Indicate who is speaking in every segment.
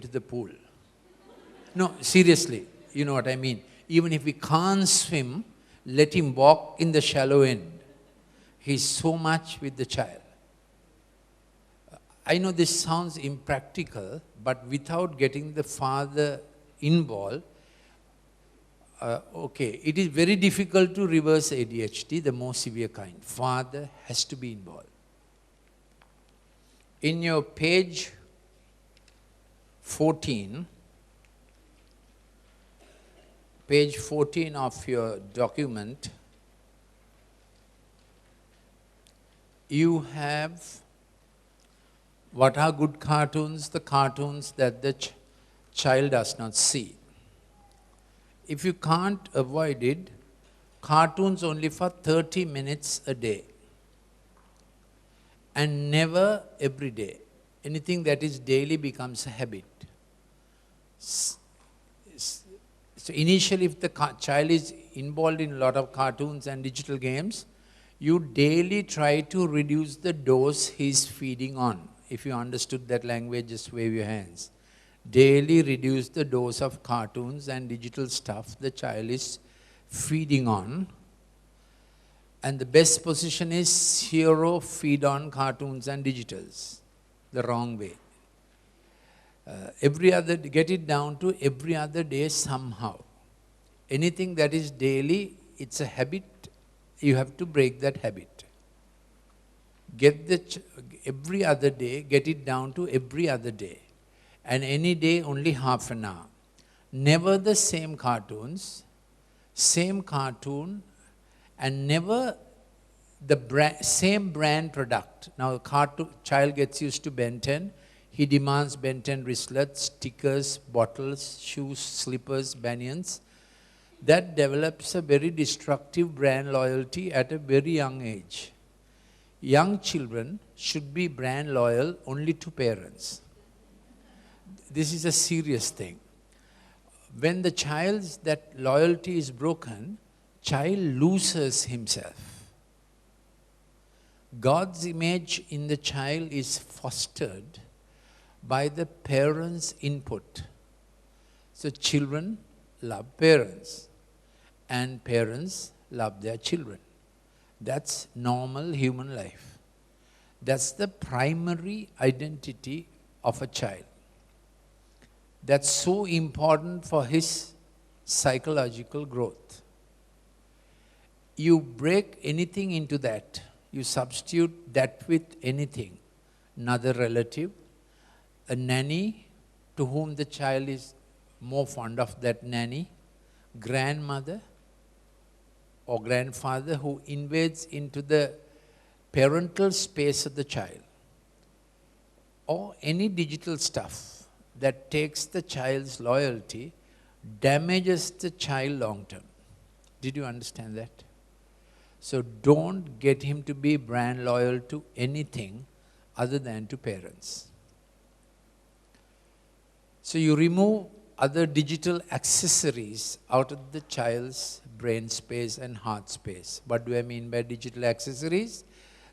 Speaker 1: into the pool. No, seriously, you know what I mean. Even if he can't swim, let him walk in the shallow end. He's so much with the child. I know this sounds impractical, but without getting the father involved, okay, it is very difficult to reverse ADHD, the more severe kind. Father has to be involved. In your page 14, page 14 of your document, you have what are good cartoons, the cartoons that the child does not see. If you can't avoid it, cartoons only for 30 minutes a day. And never every day. Anything that is daily becomes a habit. So initially, if the child is involved in a lot of cartoons and digital games, you daily try to reduce the dose he's feeding on. If you understood that language, just wave your hands. Daily reduce the dose of cartoons and digital stuff the child is feeding on. And the best position is 0 feed on cartoons and digitals. The wrong way. Get it down to every other day somehow. Anything that is daily, it's a habit, you have to break that habit. Every other day, get it down to every other day. And any day only half an hour. Never the same cartoons, same cartoon, and never the same brand product. Now a child gets used to Ben 10, he demands Ben 10 wristlets, stickers, bottles, shoes, slippers, banians. That develops a very destructive brand loyalty at a very young age. Young children should be brand loyal only to parents. This is a serious thing. When the child's that loyalty is broken, child loses himself. God's image in the child is fostered by the parents' input. So children love parents and parents love their children. That's normal human life. That's the primary identity of a child. That's so important for his psychological growth. You break anything into that, you substitute that with anything, another relative, a nanny to whom the child is more fond of that nanny, grandmother or grandfather who invades into the parental space of the child, or any digital stuff that takes the child's loyalty, damages the child long term. Did you understand that? So don't get him to be brand loyal to anything other than to parents. So you remove other digital accessories out of the child's brain space and heart space. What do I mean by digital accessories?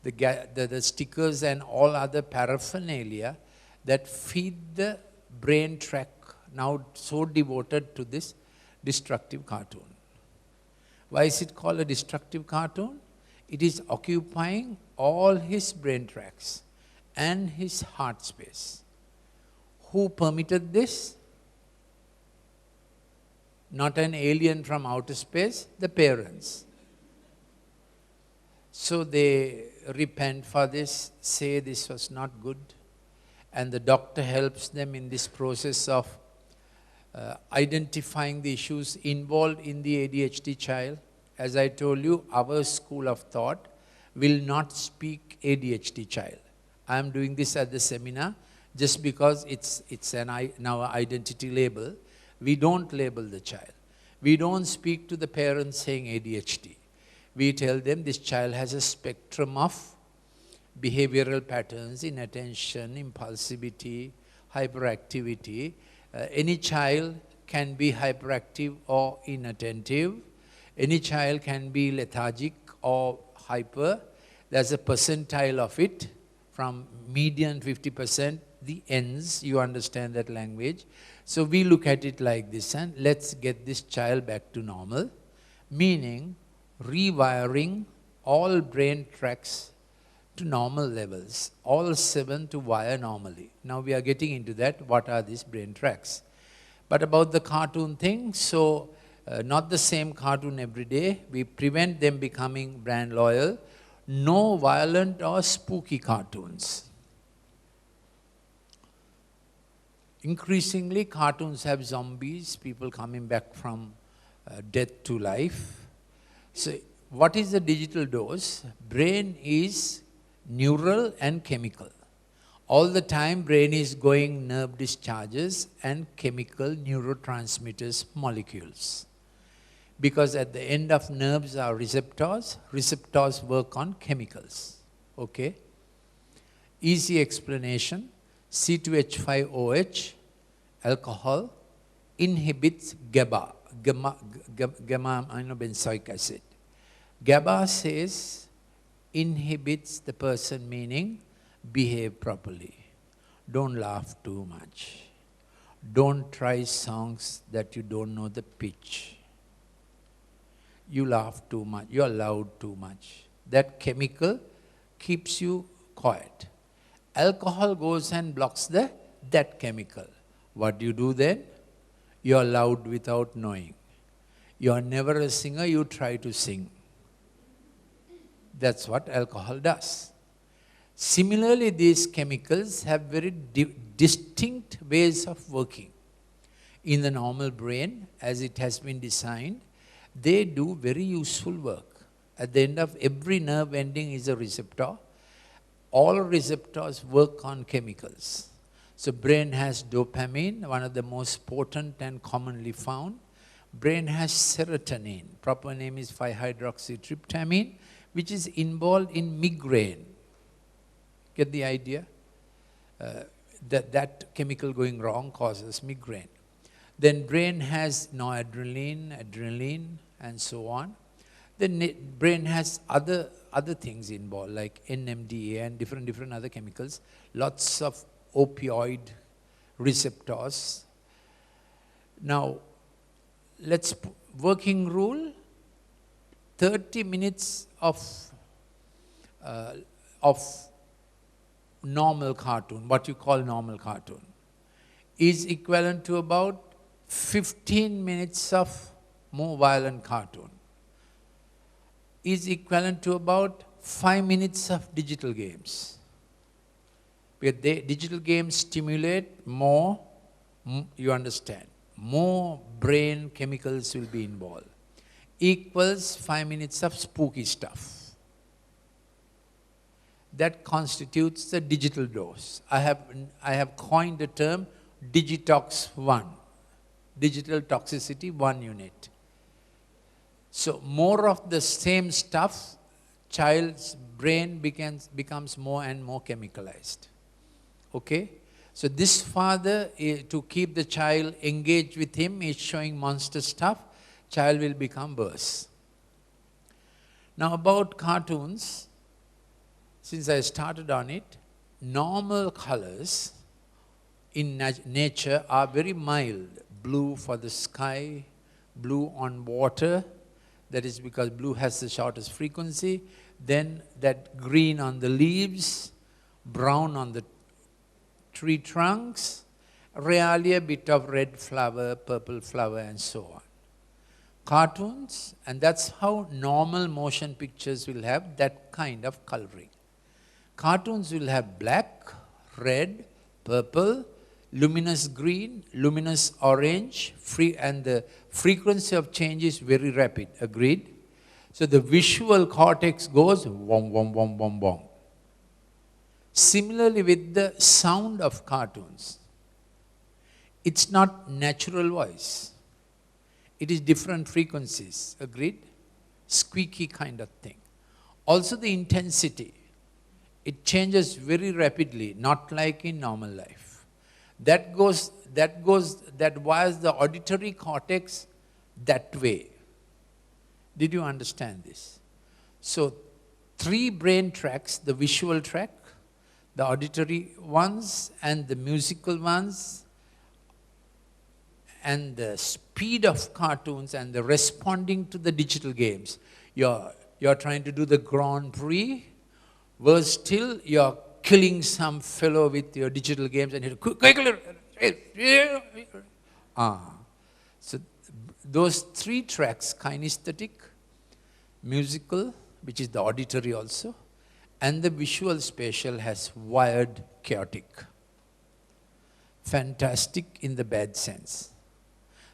Speaker 1: The stickers and all other paraphernalia that feed the brain track, now so devoted to this destructive cartoon. Why is it called a destructive cartoon? It is occupying all his brain tracks and his heart space. Who permitted this? Not an alien from outer space, the parents. So they repent for this, say this was not good, and the doctor helps them in this process of identifying the issues involved in the ADHD child. As I told you, our school of thought will not speak ADHD child. I am doing this at the seminar just because it's now an identity label. We don't label the child. We don't speak to the parents saying ADHD. We tell them this child has a spectrum of behavioral patterns, inattention, impulsivity, hyperactivity. Any child can be hyperactive or inattentive. Any child can be lethargic or hyper. There's a percentile of it from median 50% the ends, you understand that language. So we look at it like this, and let's get this child back to normal, meaning rewiring all brain tracts to normal levels, all 7 to wire normally. Now we are getting into that, what are these brain tracts? But about the cartoon thing, so not the same cartoon every day. We prevent them becoming brand loyal. No violent or spooky cartoons. Increasingly, cartoons have zombies, people coming back from death to life. So what is the digital dose? Brain is neural and chemical. All the time, brain is going nerve discharges and chemical neurotransmitters molecules. Because at the end of nerves are receptors. Receptors work on chemicals. Okay? Easy explanation. C2H5OH, alcohol, inhibits GABA, gamma-aminobenzoic acid. GABA says inhibits the person, meaning behave properly. Don't laugh too much. Don't try songs that you don't know the pitch. You laugh too much, you are loud too much. That chemical keeps you quiet. Alcohol goes and blocks that chemical. What do you do then? You are loud without knowing. You are never a singer, you try to sing. That's what alcohol does. Similarly, these chemicals have very distinct ways of working. In the normal brain, as it has been designed, they do very useful work. At the end of every nerve ending is a receptor. All receptors work on chemicals. So brain has dopamine, one of the most potent and commonly found. Brain has serotonin, proper name is 5-hydroxytryptamine, which is involved in migraine. Get the idea? That chemical going wrong causes migraine. Then brain has noradrenaline, adrenaline, and so on. Then brain has other things involved, like NMDA and different other chemicals. Lots of opioid receptors. Now, working rule, 30 minutes of normal cartoon, what you call normal cartoon, is equivalent to about 15 minutes of more violent cartoon, is equivalent to about 5 minutes of digital games. Because digital games stimulate more, you understand, more brain chemicals will be involved. Equals 5 minutes of spooky stuff. That constitutes the digital dose. I have coined the term Digitox 1. Digital toxicity 1 unit. So more of the same stuff, child's brain becomes more and more chemicalized. Okay? So this father, to keep the child engaged with him, is showing monster stuff. Child will become worse. Now about cartoons, since I started on it, normal colors in nature are very mild. Blue for the sky, blue on water, that is because blue has the shortest frequency. Then that green on the leaves, brown on the tree trunks, rarely a bit of red flower, purple flower, and so on. Cartoons, and that's how normal motion pictures will have that kind of coloring. Cartoons will have black, red, purple, luminous green, luminous orange, and the frequency of change is very rapid, agreed? So the visual cortex goes wong, wong, wong, wong, wong. Similarly with the sound of cartoons, it's not natural voice. It is different frequencies, agreed? Squeaky kind of thing. Also the intensity, it changes very rapidly, not like in normal life. That wires the auditory cortex that way. Did you understand this? So 3 brain tracts, the visual tract, The auditory ones and the musical ones and the speed of cartoons and the responding to the digital games. You're trying to do the Grand Prix, worse still, you're killing some fellow with your digital games and so those three tracks, kinesthetic, musical, which is the auditory also, and the visual spatial has wired chaotic. Fantastic in the bad sense.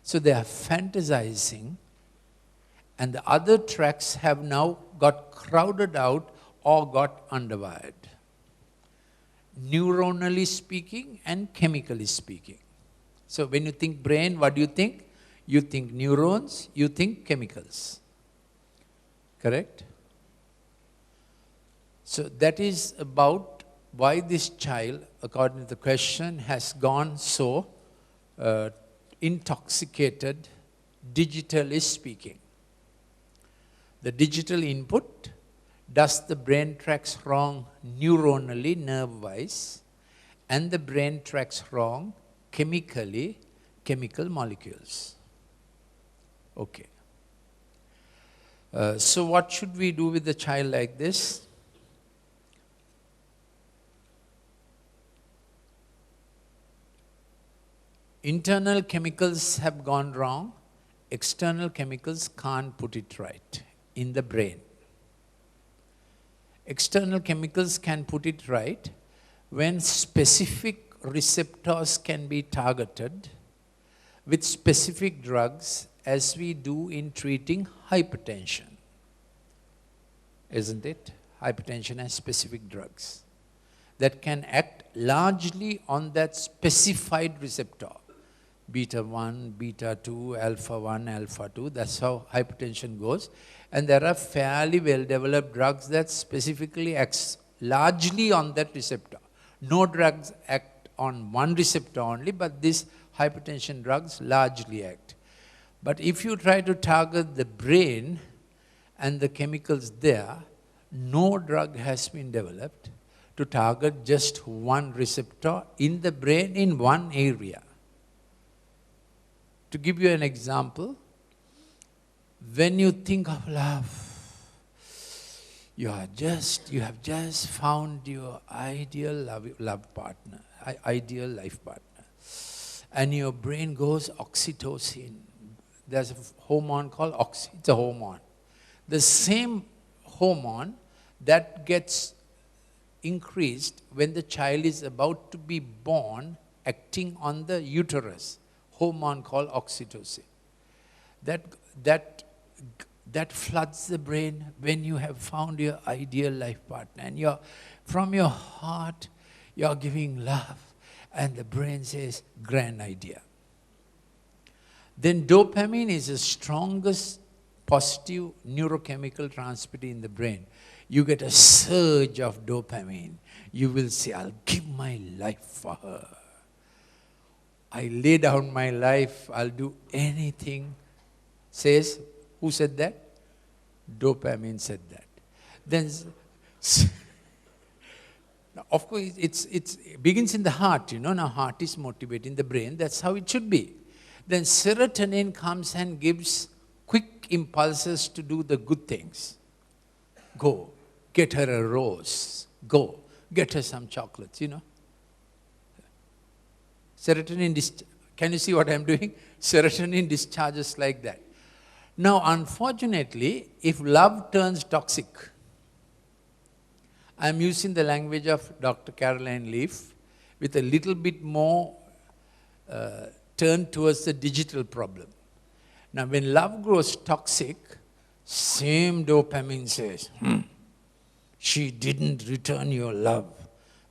Speaker 1: So they are fantasizing, and the other tracks have now got crowded out or got underwired. Neuronally speaking and chemically speaking. So when you think brain, what do you think? You think neurons, you think chemicals. Correct? So that is about why this child, according to the question, has gone so intoxicated, digitally speaking. The digital input does the brain tracks wrong neuronally, nerve-wise, and the brain tracks wrong chemically, chemical molecules. Okay. So what should we do with a child like this? Internal chemicals have gone wrong. External chemicals can't put it right in the brain. External chemicals can put it right when specific receptors can be targeted with specific drugs, as we do in treating hypertension. Isn't it? Hypertension has specific drugs that can act largely on that specified receptor. Beta 1, beta 2, alpha 1, alpha 2, that's how hypertension goes. And there are fairly well-developed drugs that specifically acts largely on that receptor. No drugs act on one receptor only, but these hypertension drugs largely act. But if you try to target the brain and the chemicals there, no drug has been developed to target just one receptor in the brain in one area. To give you an example, when you think of love, you have just found your ideal love partner, ideal life partner. And your brain goes oxytocin. There's a hormone called it's a hormone. The same hormone that gets increased when the child is about to be born, acting on the uterus, hormone called oxytocin. That floods the brain when you have found your ideal life partner. And from your heart, you're giving love. And the brain says, grand idea. Then dopamine is the strongest positive neurochemical transmitter in the brain. You get a surge of dopamine. You will say, I'll give my life for her. I lay down my life, I'll do anything. Says, who said that? Dopamine said that. Then, of course, it begins in the heart, Now heart is motivating the brain. That's how it should be. Then serotonin comes and gives quick impulses to do the good things. Go, get her a rose. Go, get her some chocolates, Serotonin, can you see what I'm doing? Serotonin discharges like that. Now, unfortunately, if love turns toxic, I'm using the language of Dr. Caroline Leaf with a little bit more turned towards the digital problem. Now, when love grows toxic, same dopamine says, she didn't return your love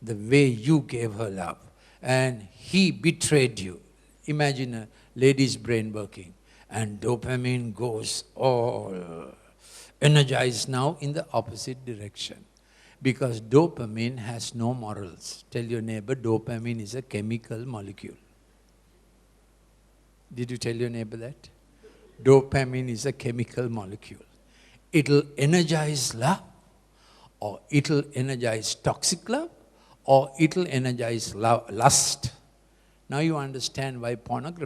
Speaker 1: the way you gave her love. And he betrayed you. Imagine a lady's brain working. And dopamine goes all energized now in the opposite direction. Because dopamine has no morals. Tell your neighbor, dopamine is a chemical molecule. Did you tell your neighbor that? Dopamine is a chemical molecule. It'll energize love, or it'll energize toxic love, or it'll energize lust. Now you understand why pornography